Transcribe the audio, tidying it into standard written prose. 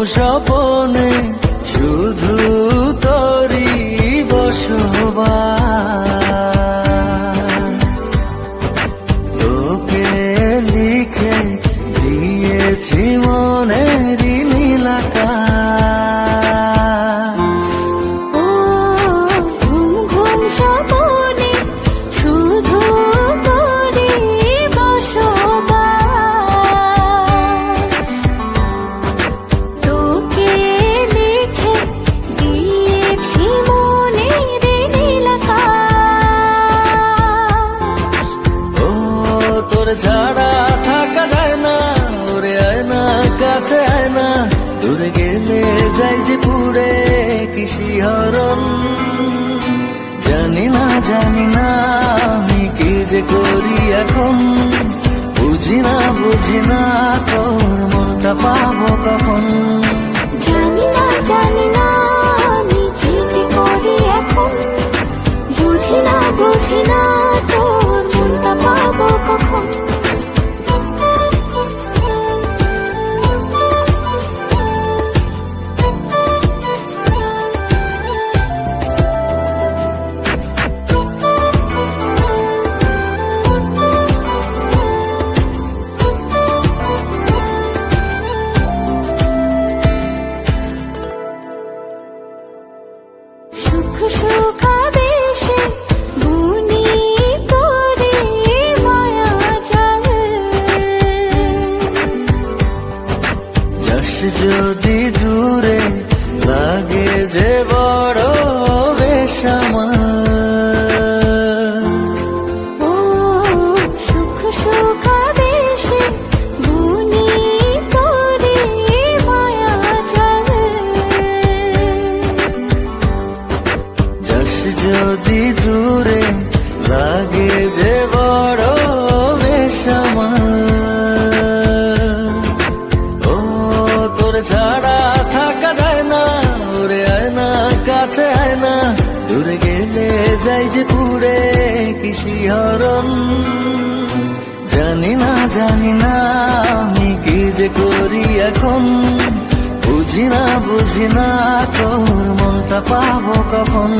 স্বপনে শুধু তোরই বসবাস। তোকে লিখে দিয়েছি মনেরই নীল আকাশ। ও ঘুম ঘুম স্বপনে শুধু তোরই বসবাস। তোকে লিখে দিয়েছি মনের নীল আকাশ। ও তোর ছাড়া থাকা যায় না, ওরে আয় না কাছে আয় না, দূরে গেলে যাই যে পুরে কি শিহরণ। জানি না আমি কি যে করি এখন, বুঝি না তোর মনটা পাবো কখন। জানি না আমি কি যে করি এখন, বুঝি না তোর মনটা পাবো কখন। সুখ সুখাবেশে বুনি তোরে মায়া জাল। যাস যদি দূরে লাগে যে বড় বেসামাল। ও সুখ সুখাবেশে বুনি তোরে মায়া জাল। যাস যদি দূরে লাগে যে বড় বেসামাল। ও তোর ছাড়া থাকা যায় না, ওরে আয় না কাছে আয় না, দূরে গেলে যাই যে পুরে কি শিহরণ। জানি না আমি কি যে করি এখন, বুঝি না তোর মনটা পাবো কখন।